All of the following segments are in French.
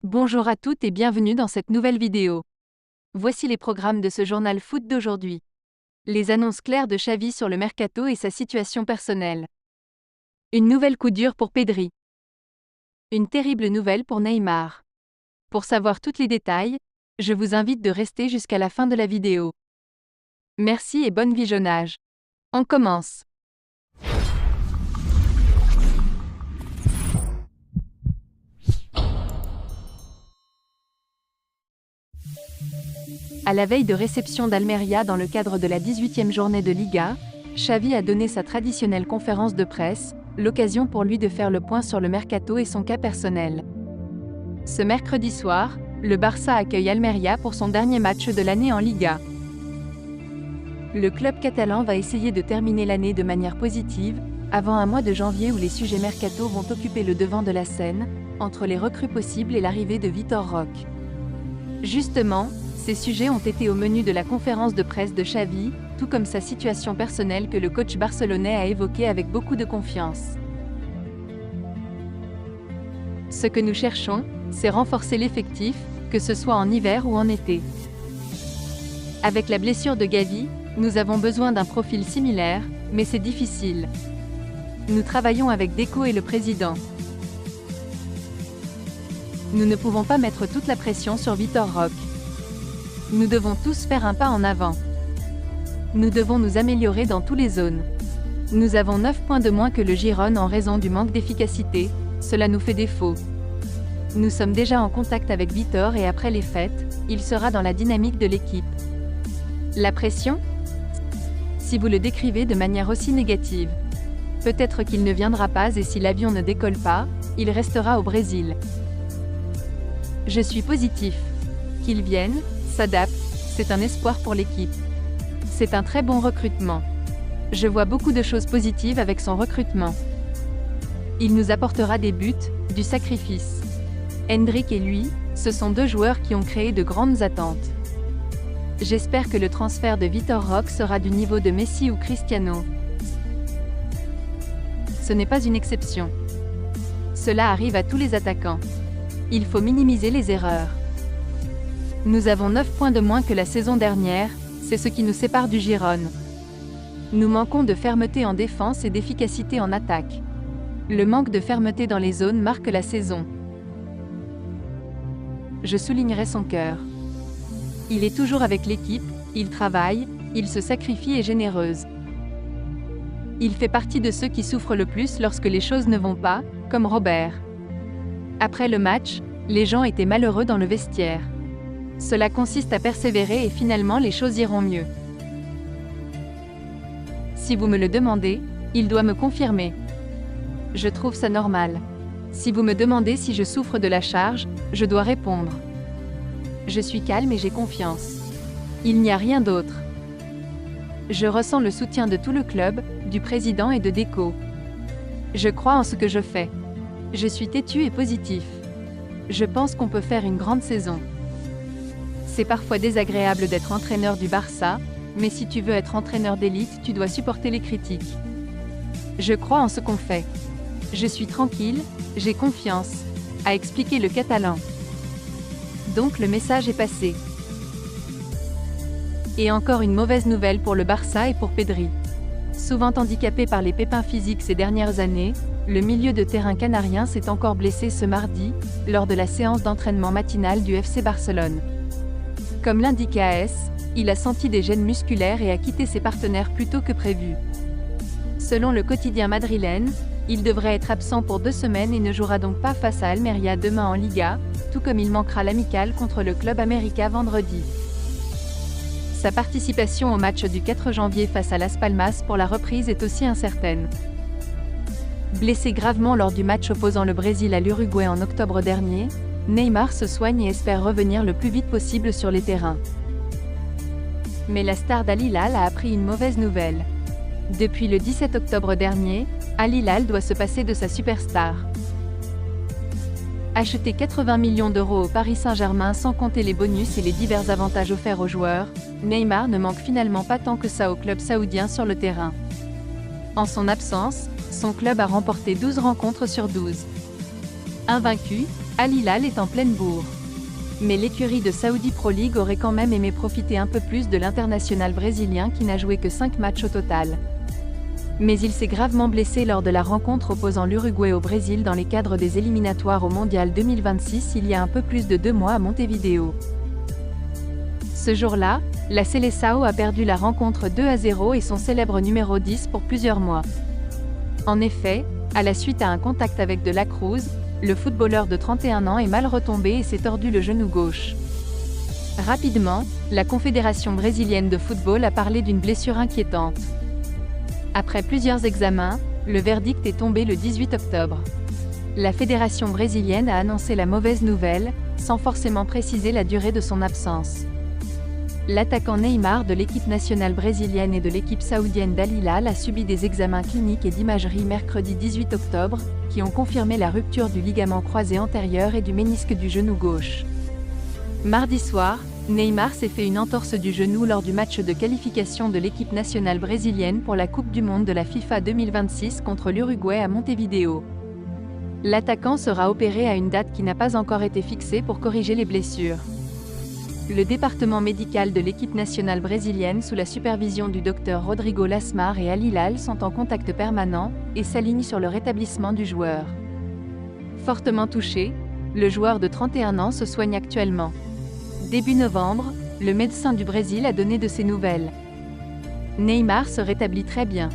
Bonjour à toutes et bienvenue dans cette nouvelle vidéo. Voici les programmes de ce journal foot d'aujourd'hui. Les annonces claires de Xavi sur le mercato et sa situation personnelle. Une nouvelle coup dure pour Pedri. Une terrible nouvelle pour Neymar. Pour savoir tous les détails, je vous invite de rester jusqu'à la fin de la vidéo. Merci et bon visionnage. On commence. À la veille de réception d'Almeria dans le cadre de la 18e journée de Liga, Xavi a donné sa traditionnelle conférence de presse, l'occasion pour lui de faire le point sur le mercato et son cas personnel. Ce mercredi soir, le Barça accueille Almeria pour son dernier match de l'année en Liga. Le club catalan va essayer de terminer l'année de manière positive, avant un mois de janvier où les sujets mercato vont occuper le devant de la scène, entre les recrues possibles et l'arrivée de Vitor Roque. Justement, ces sujets ont été au menu de la conférence de presse de Xavi, tout comme sa situation personnelle que le coach barcelonais a évoquée avec beaucoup de confiance. Ce que nous cherchons, c'est renforcer l'effectif, que ce soit en hiver ou en été. Avec la blessure de Gavi, nous avons besoin d'un profil similaire, mais c'est difficile. Nous travaillons avec Deco et le président. Nous ne pouvons pas mettre toute la pression sur Vitor Roque. Nous devons tous faire un pas en avant. Nous devons nous améliorer dans toutes les zones. Nous avons 9 points de moins que le Girone en raison du manque d'efficacité, cela nous fait défaut. Nous sommes déjà en contact avec Vitor et après les fêtes, il sera dans la dynamique de l'équipe. La pression ? Si vous le décrivez de manière aussi négative. Peut-être qu'il ne viendra pas et si l'avion ne décolle pas, il restera au Brésil. Je suis positif. Qu'il vienne, s'adapte, c'est un espoir pour l'équipe. C'est un très bon recrutement. Je vois beaucoup de choses positives avec son recrutement. Il nous apportera des buts, du sacrifice. Endrick et lui, ce sont deux joueurs qui ont créé de grandes attentes. J'espère que le transfert de Vitor Roque sera du niveau de Messi ou Cristiano. Ce n'est pas une exception. Cela arrive à tous les attaquants. Il faut minimiser les erreurs. Nous avons 9 points de moins que la saison dernière, c'est ce qui nous sépare du Girone. Nous manquons de fermeté en défense et d'efficacité en attaque. Le manque de fermeté dans les zones marque la saison. Je soulignerai son cœur. Il est toujours avec l'équipe, il travaille, il se sacrifie et est généreuse. Il fait partie de ceux qui souffrent le plus lorsque les choses ne vont pas, comme Robert. Après le match, les gens étaient malheureux dans le vestiaire. Cela consiste à persévérer et finalement les choses iront mieux. Si vous me le demandez, il doit me confirmer. Je trouve ça normal. Si vous me demandez si je souffre de la charge, je dois répondre. Je suis calme et j'ai confiance. Il n'y a rien d'autre. Je ressens le soutien de tout le club, du président et de Deco. Je crois en ce que je fais. Je suis têtu et positif. Je pense qu'on peut faire une grande saison. C'est parfois désagréable d'être entraîneur du Barça, mais si tu veux être entraîneur d'élite, tu dois supporter les critiques. Je crois en ce qu'on fait. Je suis tranquille, j'ai confiance, a expliqué le Catalan. Donc le message est passé. Et encore une mauvaise nouvelle pour le Barça et pour Pedri. Souvent handicapé par les pépins physiques ces dernières années, le milieu de terrain canarien s'est encore blessé ce mardi, lors de la séance d'entraînement matinale du FC Barcelone. Comme l'indique AS, il a senti des gênes musculaires et a quitté ses partenaires plus tôt que prévu. Selon le quotidien madrilène, il devrait être absent pour 2 semaines et ne jouera donc pas face à Almeria demain en Liga, tout comme il manquera l'amical contre le Club América vendredi. Sa participation au match du 4 janvier face à Las Palmas pour la reprise est aussi incertaine. Blessé gravement lors du match opposant le Brésil à l'Uruguay en octobre dernier, Neymar se soigne et espère revenir le plus vite possible sur les terrains. Mais la star d'Al Hilal a appris une mauvaise nouvelle. Depuis le 17 octobre dernier, Al Hilal doit se passer de sa superstar. Acheter 80 millions d'euros au Paris Saint-Germain sans compter les bonus et les divers avantages offerts aux joueurs, Neymar ne manque finalement pas tant que ça au club saoudien sur le terrain. En son absence, son club a remporté 12 rencontres sur 12. Invaincu, Al Hilal est en pleine bourre. Mais l'écurie de Saudi Pro League aurait quand même aimé profiter un peu plus de l'international brésilien qui n'a joué que 5 matchs au total. Mais il s'est gravement blessé lors de la rencontre opposant l'Uruguay au Brésil dans les cadres des éliminatoires au Mondial 2026 il y a un peu plus de 2 mois à Montevideo. Ce jour-là, la Seleção a perdu la rencontre 2-0 et son célèbre numéro 10 pour plusieurs mois. En effet, à la suite à un contact avec De La Cruz, le footballeur de 31 ans est mal retombé et s'est tordu le genou gauche. Rapidement, la Confédération brésilienne de football a parlé d'une blessure inquiétante. Après plusieurs examens, le verdict est tombé le 18 octobre. La fédération brésilienne a annoncé la mauvaise nouvelle, sans forcément préciser la durée de son absence. L'attaquant Neymar de l'équipe nationale brésilienne et de l'équipe saoudienne d'Al Hilal a subi des examens cliniques et d'imagerie mercredi 18 octobre, qui ont confirmé la rupture du ligament croisé antérieur et du ménisque du genou gauche. Mardi soir, Neymar s'est fait une entorse du genou lors du match de qualification de l'équipe nationale brésilienne pour la Coupe du Monde de la FIFA 2026 contre l'Uruguay à Montevideo. L'attaquant sera opéré à une date qui n'a pas encore été fixée pour corriger les blessures. Le département médical de l'équipe nationale brésilienne sous la supervision du docteur Rodrigo Lasmar et Al Hilal sont en contact permanent et s'alignent sur le rétablissement du joueur. Fortement touché, le joueur de 31 ans se soigne actuellement. Début novembre, le médecin du Brésil a donné de ses nouvelles. Neymar se rétablit très bien.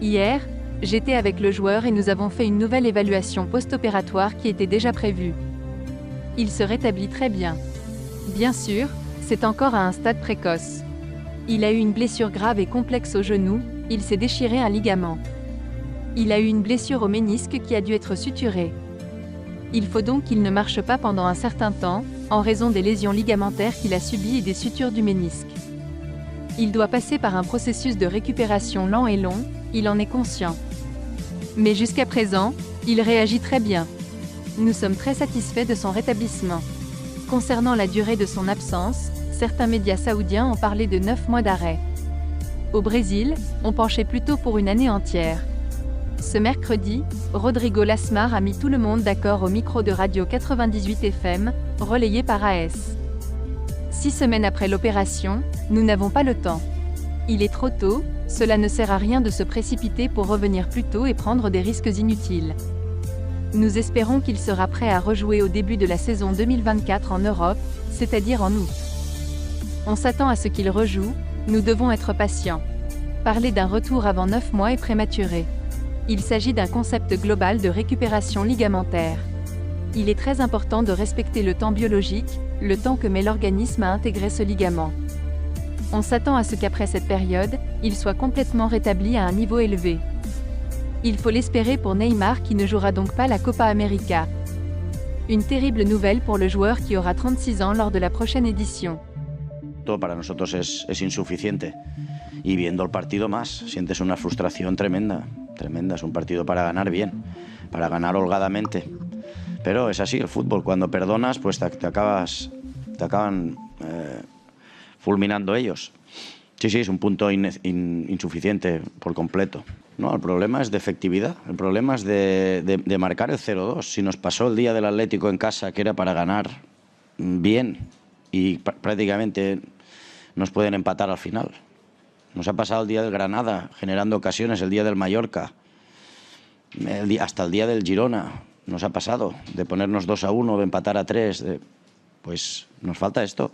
Hier, j'étais avec le joueur et nous avons fait une nouvelle évaluation post-opératoire qui était déjà prévue. Il se rétablit très bien. Bien sûr, c'est encore à un stade précoce. Il a eu une blessure grave et complexe au genou, il s'est déchiré un ligament. Il a eu une blessure au ménisque qui a dû être suturée. Il faut donc qu'il ne marche pas pendant un certain temps, en raison des lésions ligamentaires qu'il a subies et des sutures du ménisque. Il doit passer par un processus de récupération lent et long, il en est conscient. Mais jusqu'à présent, il réagit très bien. Nous sommes très satisfaits de son rétablissement. Concernant la durée de son absence, certains médias saoudiens ont parlé de 9 mois d'arrêt. Au Brésil, on penchait plutôt pour une année entière. Ce mercredi, Rodrigo Lasmar a mis tout le monde d'accord au micro de Radio 98 FM, relayé par AS. 6 semaines après l'opération, nous n'avons pas le temps. Il est trop tôt, cela ne sert à rien de se précipiter pour revenir plus tôt et prendre des risques inutiles. Nous espérons qu'il sera prêt à rejouer au début de la saison 2024 en Europe, c'est-à-dire en août. On s'attend à ce qu'il rejoue, nous devons être patients. Parler d'un retour avant 9 mois est prématuré. Il s'agit d'un concept global de récupération ligamentaire. Il est très important de respecter le temps biologique, le temps que met l'organisme à intégrer ce ligament. On s'attend à ce qu'après cette période, il soit complètement rétabli à un niveau élevé. Il faut l'espérer pour Neymar qui ne jouera donc pas la Copa América. Une terrible nouvelle pour le joueur qui aura 36 ans lors de la prochaine édition. Todo para nosotros es insuficiente y viendo el partido más, sientes una frustración tremenda, es un partido para ganar bien, para ganar holgadamente, pero es así el fútbol, cuando perdonas pues te acaban fulminando ellos. Sí, es un punto insuficiente por completo. No, el problema es de efectividad, el problema es de marcar el 0-2. Si nos pasó el día del Atlético en casa, que era para ganar bien, y prácticamente nos pueden empatar al final. Nos ha pasado el día del Granada, generando ocasiones, el día del Mallorca, hasta el día del Girona. Nos ha pasado de ponernos 2-1, de empatar a 3, pues nos falta esto.